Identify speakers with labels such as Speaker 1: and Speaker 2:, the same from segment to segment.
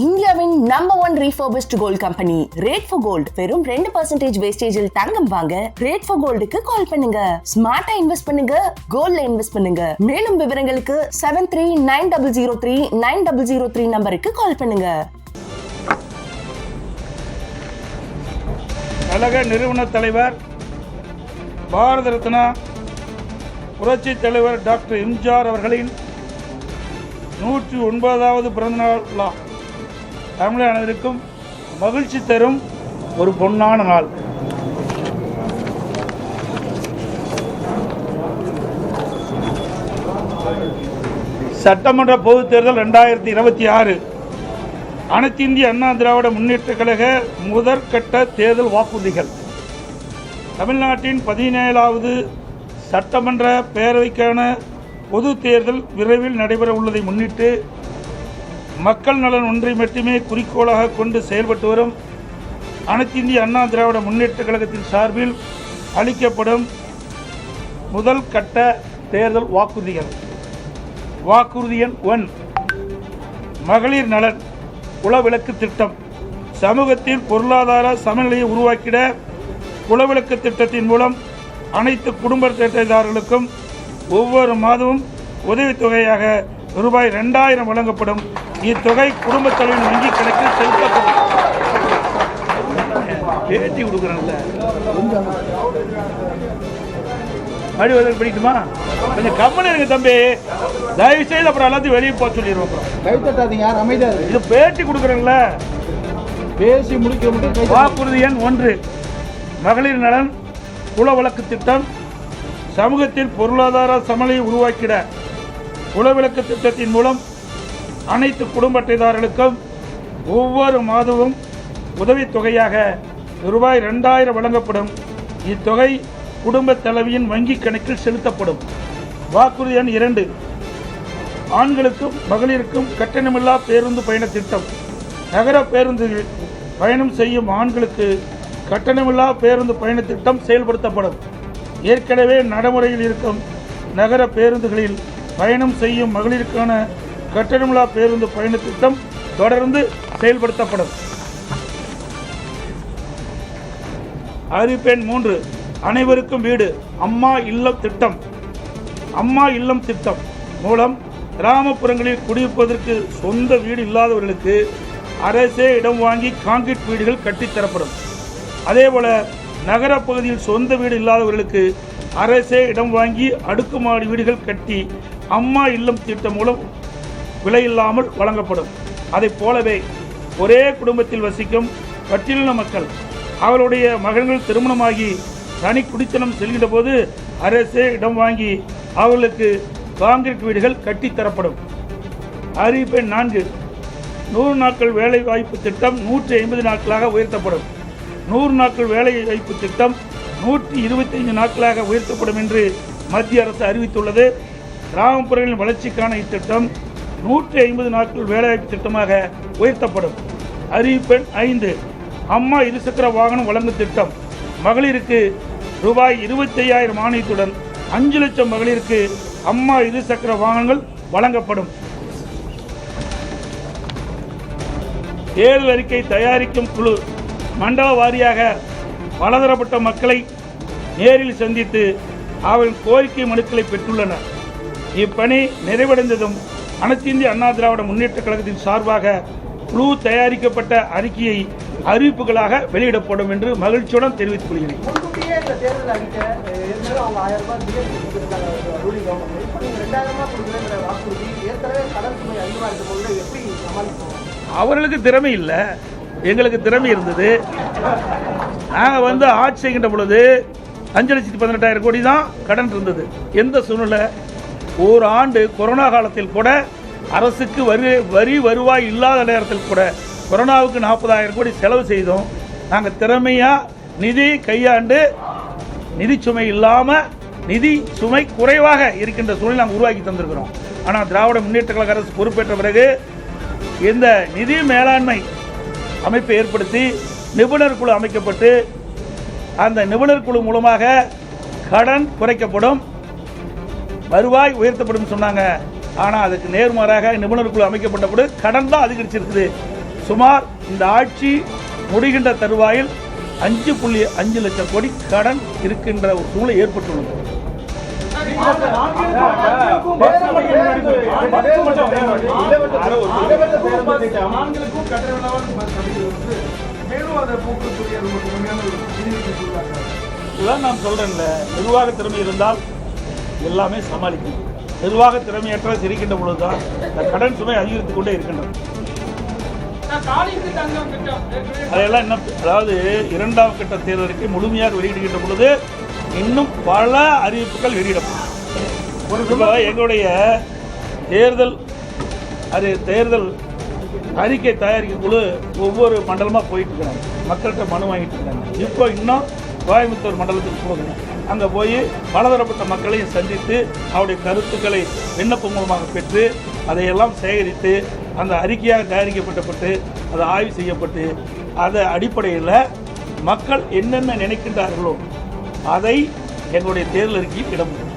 Speaker 1: இந்தியாவின் number 1 refurbished gold company Rate for Gold வெறும் 2% வேஸ்டேஜில் தங்கம் வாங்க Rate for Goldக்கு கால் பண்ணுங்க. ஸ்மார்ட்டா இன்வெஸ்ட் பண்ணுங்க, கோல்ட்ல இன்வெஸ்ட் பண்ணுங்க. மேலும் விவரங்களுக்கு 7390039003 நம்பருக்கு கால் பண்ணுங்க.
Speaker 2: கழக நிறுவன தலைவர் பாரத ரத்னா புரட்சி தலைவர் டாக்டர் எம்ஜிஆர் அவர்களின் 109வது பிறந்தநாள் விழா தமிழக அனைவருக்கும் மகிழ்ச்சி தரும் ஒரு பொன்னான நாள். சட்டமன்ற பொதுத் தேர்தல் 2026 அனைத்து இந்திய அண்ணா திராவிட முன்னேற்ற கழக முதற்கட்ட தேர்தல் வாக்குறுதிகள். தமிழ்நாட்டின் 17வது சட்டமன்ற பேரவைக்கான பொது தேர்தல் விரைவில் நடைபெற உள்ளதை முன்னிட்டு மக்கள் நலன் ஒன்றை மட்டுமே குறிக்கோளாக கொண்டு செயல்பட்டு வரும் அனைத்து இந்திய அண்ணா திராவிட முன்னேற்ற கழகத்தின் சார்பில் அளிக்கப்படும் முதல் கட்ட தேர்தல் வாக்குறுதிகள். வாக்குறுதி எண் 1, மகளிர் நலன் குலவிளக்கு திட்டம். சமூகத்தில் பொருளாதார சமநிலையை உருவாக்கிட குலவிளக்கு திட்டத்தின் மூலம் அனைத்து குடும்ப அட்டைதாரர்களுக்கும் ஒவ்வொரு மாதமும் உதவித்தொகையாக ரூபாய் 2000 வழங்கப்படும். இத்தொகை குடும்பத் தலைவரின் வங்கி கணக்கில் செலுத்தப்படும். பேட்டி கொடுக்குறாங்கல்ல, மறுபடியும் படிக்குமா? கொஞ்சம் கம்மன் இருக்கு தம்பி, தயவு செய்து அப்புறம் எல்லாத்தையும் வெளியே போக சொல்லிடுவோம். இது பேட்டி கொடுக்குறேன்ல, பேசி முடிக்க. வாக்குறுதி எண் 1, மகளிர் நலன் குலவிளக்கு திட்டம். சமூகத்தில் பொருளாதார சமநிலையை உருவாக்கிட குலவிளக்கு திட்டத்தின் மூலம் அனைத்து குடும்ப அட்டைதாரர்களுக்கும் ஒவ்வொரு மாதமும் உதவித்தொகையாக ரூபாய் 2000 வழங்கப்படும். இத்தொகை குடும்ப தலைவியின் வங்கி கணக்கில் செலுத்தப்படும். வாக்குறுதி எண் 2, ஆண்களுக்கும் மகளிருக்கும் கட்டணமில்லா பேருந்து பயண திட்டம். நகர பேருந்துகளில் பயணம் செய்யும் ஆண்களுக்கு கட்டணமில்லா பேருந்து பயண திட்டம் செயல்படுத்தப்படும். ஏற்கனவே நடைமுறையில் இருக்கும் நகர பேருந்துகளில் பயணம் செய்யும் மகளிருக்கான கட்டணமில்லா பேருந்து பயண திட்டம் தொடர்ந்து செயல்படுத்தப்படும். அறிவிப்பெண் 3, அனைவருக்கும் வீடு அம்மா இல்லம் திட்டம். அம்மா இல்லம் திட்டம் மூலம் கிராமப்புறங்களில் குடியிருப்பதற்கு சொந்த வீடு இல்லாதவர்களுக்கு அரசே இடம் வாங்கி கான்கிரீட் வீடுகள் கட்டித்தரப்படும். அதேபோல நகர பகுதியில் சொந்த வீடு இல்லாதவர்களுக்கு அரசே இடம் வாங்கி அடுக்குமாடி வீடுகள் கட்டி அம்மா இல்லம் திட்டம் மூலம் விலையில்லாமல் வழங்கப்படும். அதை போலவே ஒரே குடும்பத்தில் வசிக்கும் பட்டியலின மக்கள் அவருடைய மகன்கள் திருமணமாகி தனி குடித்தனம் செல்கின்ற போது அரசே இடம் வாங்கி அவர்களுக்கு கான்கிரீட் வீடுகள் கட்டித்தரப்படும். அறிவிப்பெண் 4, 100 நாட்கள் வேலை வாய்ப்பு திட்டம் 150 நாட்களாக உயர்த்தப்படும். 100 நாட்கள் வேலை வாய்ப்பு திட்டம் 125 நாட்களாக உயர்த்தப்படும் என்று மத்திய அரசு அறிவித்துள்ளது. கிராமப்புறங்களின் வளர்ச்சிக்கான இத்திட்டம் 150 நாட்கள் வேலைவாய்ப்பு திட்டமாக உயர்த்தப்படும். அறிவிப்பெண் 5, அம்மா இருசக்கர வாகனம் வழங்கும் திட்டம். மகளிருக்கு ரூபாய் 25,000 மானியத்துடன் 5 லட்சம் மகளிருக்கு அம்மா இருசக்கர வாகனங்கள் வழங்கப்படும். தேர்தல் அறிக்கை தயாரிக்கும் குழு மண்டல வாரியாக பலதரப்பட்ட மக்களை நேரில் சந்தித்து அவர்கள் கோரிக்கை மனுக்களை பெற்றுள்ளனர். இப்பணி நிறைவடைந்ததும் அனைத்து இந்திய அண்ணா திராவிட முன்னேற்ற கழகத்தின் சார்பாக குழு தயாரிக்கப்பட்ட அறிக்கையை அறிவிப்புகளாக வெளியிடப்படும் என்று மகிழ்ச்சியுடன் தெரிவித்துக் கொள்கிறேன். அவர்களுக்கு திறமை இல்லை, எங்களுக்கு திறமை இருந்தது. நாங்கள் ஆட்சி செய்கின்ற பொழுது 5,18,000 கோடி தான் கடன் இருந்தது. எந்த சூழ்நிலை, ஒரு ஆண்டு கொரோனா காலத்தில் கூட அரசுக்கு வரி வருவாய் இல்லாத நேரத்தில் கூட கொரோனாவுக்கு 40,000 கோடி செலவு செய்தோம். நாங்கள் திறமையாக நிதி கையாண்டு நிதி சுமை இல்லாமல் நிதி சுமை குறைவாக இருக்கின்ற சூழ்நிலை நாங்கள் உருவாக்கி தந்திருக்கிறோம். ஆனால் திராவிட முன்னேற்ற கழக அரசு பொறுப்பேற்ற பிறகு இந்த நிதி மேலாண்மை அமைப்பை ஏற்படுத்தி நிபுணர் குழு அமைக்கப்பட்டு அந்த நிபுணர் குழு மூலமாக கடன் குறைக்கப்படும், வருவாய் உயர்த்தப்படும் சொன்னாங்க. ஆனால் அதுக்கு நேர்மாறாக நிபுணர் குழு அமைக்கப்பட்ட போது கடன் தான் அதிகரிச்சிருக்குது. சுமார் இந்த ஆட்சி முடிகின்ற தருவாயில் 5.5 லட்சம் கோடி கடன் இருக்கின்ற ஒரு சூழ்நிலை ஏற்பட்டுள்ளது. இதுதான் நான் சொல்றேன்ல, நிர்வாக திறமை இருந்தால் எல்லாமே சமாளிக்கும். நிர்வாக திறமையற்ற இருக்கின்ற பொழுதுதான் இந்த கடன் சுமை அதிகரித்துக் கொண்டே இருக்கின்றது. அதெல்லாம் இன்னும், அதாவது 2ஆம் கட்ட தேர்தலுக்கு முழுமையாக வெளியிடுகின்ற பொழுது இன்னும் பல அறிவிப்புகள் வெளியிடப்படும். எங்களுடைய தேர்தல் அறிக்கை தயாரிக்கும் பொழுது ஒவ்வொரு மண்டலமாக போயிட்டு இருக்கிறாங்க, மக்கள்கிட்ட மனு வாங்கிட்டு இருக்காங்க. இப்போ இன்னும் கோயம்புத்தூர் மண்டலத்துக்கு போகணும், அங்கே போய் பலதரப்பட்ட மக்களையும் சந்தித்து அவருடைய கருத்துக்களை விண்ணப்பம் மூலமாக பெற்று அதையெல்லாம் சேகரித்து அந்த அறிக்கையாக தயாரிக்கப்பட்டு அது ஆய்வு செய்யப்பட்டு அதை அடிப்படையில் மக்கள் என்னென்ன நினைக்கின்றார்களோ அதை எங்களுடைய தேர்தல் அறிக்கையில் இடம்பெறும்.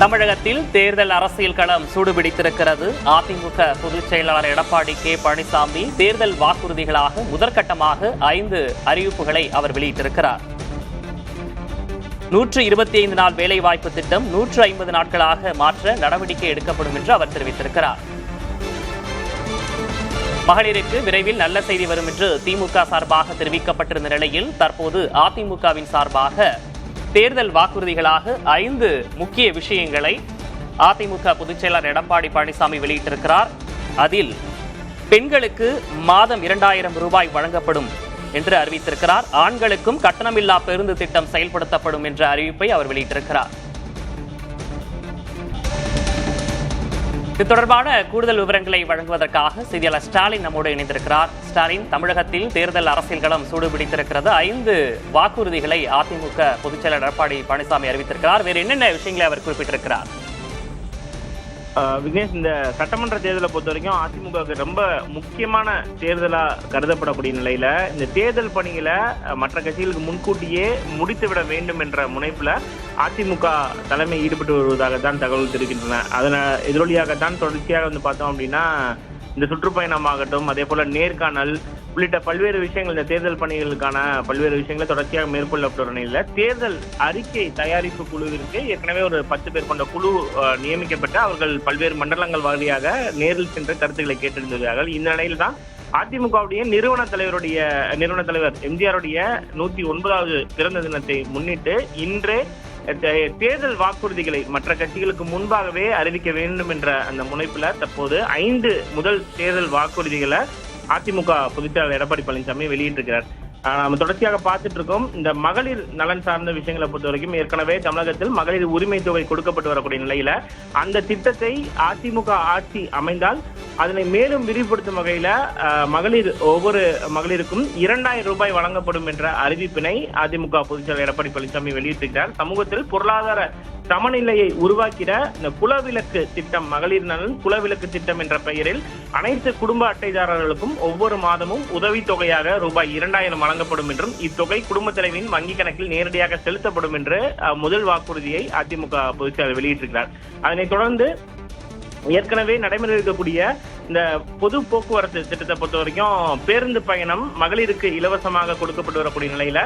Speaker 3: தமிழகத்தில் தேர்தல் அரசியல் களம் சூடுபிடித்திருக்கிறது. அதிமுக பொதுச் செயலாளர் எடப்பாடி கே பழனிசாமி தேர்தல் வாக்குறுதிகளாக முதற்கட்டமாக 5 அறிவிப்புகளை அவர் வெளியிட்டிருக்கிறார். 125 நாள் வேலைவாய்ப்பு திட்டம் 150 நாட்களாக மாற்ற நடவடிக்கை எடுக்கப்படும் என்று அவர் தெரிவித்திருக்கிறார். மகளிருக்கு விரைவில் நல்ல செய்தி வரும் என்று திமுக சார்பாக தெரிவிக்கப்பட்டிருந்த நிலையில் தற்போது அதிமுகவின் சார்பாக தேர்தல் வாக்குறுதிகளாக 5 முக்கிய விஷயங்களை அதிமுக பொதுச் செயலாளர் எடப்பாடி பழனிசாமி வெளியிட்டிருக்கிறார். அதில் பெண்களுக்கு மாதம் 2000 ரூபாய் வழங்கப்படும் என்று அறிவித்திருக்கிறார். ஆண்களுக்கும் கட்டணமில்லா பேருந்து திட்டம் செயல்படுத்தப்படும் என்ற அறிவிப்பை அவர் வெளியிட்டிருக்கிறார். இது தொடர்பான கூடுதல் விவரங்களை வழங்குவதற்காக செய்தியாளர் ஸ்டாலின் நம்மோடு இணைந்திருக்கிறார். ஸ்டாலின், தமிழகத்தில் தேர்தல் அரசியல் களம் சூடுபிடித்திருக்கிறது. 5 வாக்குறுதிகளை அதிமுக பொதுச் செயலாளர் எடப்பாடி பழனிசாமி அறிவித்திருக்கிறார். வேறு என்னென்ன விஷயங்களை அவர் குறிப்பிட்டிருக்கிறார்?
Speaker 4: விக்னேஷ், இந்த சட்டமன்ற தேர்தலை பொறுத்த வரைக்கும் அதிமுகவுக்கு ரொம்ப முக்கியமான தேர்தலா கருதப்படக்கூடிய நிலையில இந்த தேர்தல் பணிகளை மற்ற கட்சிகளுக்கு முன்கூட்டியே முடித்துவிட வேண்டும் என்ற முனைப்புல அதிமுக தலைமை ஈடுபட்டு வருவதாகத்தான் தகவல் தெரிவிக்கின்றன. அதன் எதிரொலியாகத்தான் தொடர்ச்சியாக பார்த்தோம் அப்படின்னா இந்த சுற்றுப்பயணமாகட்டும், அதே போல நேர்காணல் உள்ளிட்ட பல்வேறு விஷயங்கள், இந்த தேர்தல் பணிகளுக்கான பல்வேறு விஷயங்களை தொடர்ச்சியாக மேற்கொள்ளப்பட்ட நிலையில தேர்தல் அறிக்கை தயாரிப்பு குழுவிற்கு ஏற்கனவே ஒரு 10 பேர் கொண்ட குழு நியமிக்கப்பட்டு அவர்கள் பல்வேறு மண்டலங்கள் வாரியாக நேரில் சென்று கருத்துக்களை கேட்டறிந்தார்கள். இந்த நிலையில் தான் அதிமுகவுடைய நிறுவன தலைவர் எம்ஜிஆருடைய 109வது பிறந்த தினத்தை முன்னிட்டு இன்றே தேர்தல் வாக்குறுதிகளை மற்ற கட்சிகளுக்கு முன்பாகவே அறிவிக்க வேண்டும் என்ற அந்த முனைப்புல தற்போது 5 முதல் தேர்தல் வாக்குறுதிகளை அதிமுக பொதுச் செயலாளர் எடப்பாடி பழனிசாமி வெளியிட்டிருக்கிறார். நம்ம தொடர்ச்சியாக பார்த்துட்டு இருக்கோம். இந்த மகளிர் நலன் சார்ந்த விஷயங்களை பொறுத்த வரைக்கும் ஏற்கனவே தமிழகத்தில் மகளிர் உரிமை தொகை கொடுக்கப்பட்டு வரக்கூடிய நிலையில அந்த திட்டத்தை அதிமுக ஆட்சி அமைந்தால் அதனை மேலும் விரிவுபடுத்தும் வகையில ஒவ்வொரு மகளிருக்கும் 2000 ரூபாய் வழங்கப்படும் என்ற அறிவிப்பினை அதிமுக பொதுச் செயலாளர் எடப்பாடி பழனிசாமி வெளியிட்டிருக்கிறார். சமூகத்தில் பொருளாதார சமநிலையை உருவாக்கிட இந்த குலவிளக்கு திட்டம், மகளிர் நலன் குலவிளக்கு திட்டம் என்ற பெயரில் அனைத்து குடும்ப அட்டைதாரர்களுக்கும் ஒவ்வொரு மாதமும் உதவித்தொகையாக ரூபாய் 2000 வழங்கப்படும் என்றும் இத்தொகை குடும்ப தலைவியின் வங்கி கணக்கில் நேரடியாக செலுத்தப்படும் என்று முதல் வாக்குறுதியை அதிமுக பொதுச் செயலாளர் வெளியிட்டிருக்கிறார். அதனைத் தொடர்ந்து ஏற்கனவே நடைமுறை இருக்கக்கூடிய இந்த பொது போக்குவரத்து திட்டத்தை பொறுத்த வரைக்கும் பேருந்து பயணம் மகளிருக்கு இலவசமாக கொடுக்கப்பட்டு வரக்கூடிய நிலையில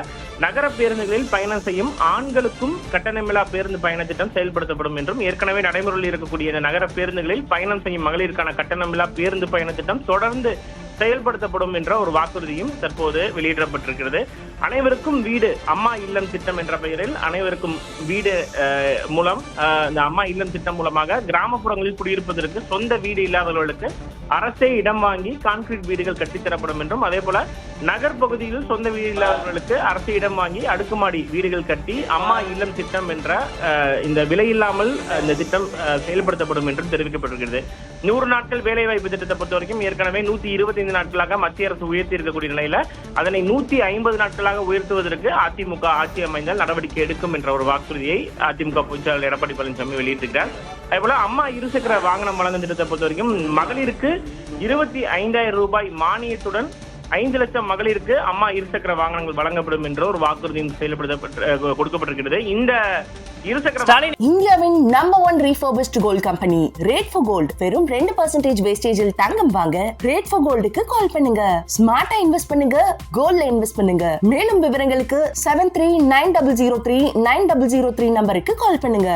Speaker 4: நகர பேருந்துகளில் பயணம் செய்யும் ஆண்களுக்கும் கட்டணமில்லா பேருந்து பயண திட்டம் செயல்படுத்தப்படும் என்றும் ஏற்கனவே நடைமுறையில் இருக்கக்கூடிய இந்த நகர பேருந்துகளில் பயணம் செய்யும் மகளிருக்கான கட்டணமில்லா பேருந்து பயண திட்டம் தொடர்ந்து செயல்படுத்தப்படும் என்ற ஒரு வாக்குறுதியும் தற்போது வெளியிடப்பட்டிருக்கிறது. அனைவருக்கும் வீடு அம்மா இல்லம் திட்டம் என்ற பெயரில் அனைவருக்கும் வீடு மூலம் இந்த அம்மா இல்லம் திட்டம் மூலமாக கிராமப்புறங்களில் குடியிருப்பதற்கு சொந்த வீடு இல்லாதவர்களுக்கு அரசே இடம் வாங்கி கான்கிரீட் வீடுகள் கட்டித்தரப்படும் என்றும், அதே போல நகர்பகுதியில் சொந்த வீடு இல்லாதவர்களுக்கு அரசு இடம் வாங்கி அடுக்குமாடி வீடுகள் கட்டி அம்மா இல்லம் திட்டம் என்ற இந்த விலையில்லாமல் இந்த திட்டம் செயல்படுத்தப்படும் என்றும் தெரிவிக்கப்பட்டிருக்கிறது. 100 நாட்கள் வேலைவாய்ப்பு திட்டத்தை பொறுத்த வரைக்கும் ஏற்கனவே 125 நாட்களாக மத்திய அரசு உயர்த்தி இருக்கக்கூடிய நிலையில அதனை 150 நாட்களாக உயர்த்துவதற்கு அதிமுக ஆட்சி அமைந்தால் நடவடிக்கை எடுக்கும் என்ற ஒரு வாக்குறுதியை அதிமுக பொதுச் செயலாளர் எடப்பாடி பழனிசாமி வெளியிட்டிருக்கிறார். அதே போல அம்மா இருசக்கர வாகனம் வழங்கும் திட்டத்தை பொறுத்த வரைக்கும் மகளிருக்கு 25,000 ரூபாய் மானியத்துடன் 5 லட்சம் மகளிருக்கு அம்மா இருசக்கர வாகனங்கள் வழங்கப்படும் என்ற ஒரு வாக்குறுதியும் கொடுக்கப்பட்டிருக்கிறது. இந்த இருசக்கர
Speaker 1: இந்தியாவின் number 1 refurbished gold company rate for gold வெறும் 2% வேஸ்டேஜில் தங்கம் வாங்க ரேட் ஃபார் கோல்டுக்கு கால் பண்ணுங்க. ஸ்மார்ட்டா இன்வெஸ்ட் பண்ணுங்க, கோல்ட்ல இன்வெஸ்ட் பண்ணுங்க. மேலும் விவரங்களுக்கு 7390039003 நம்பருக்கு கால் பண்ணுங்க.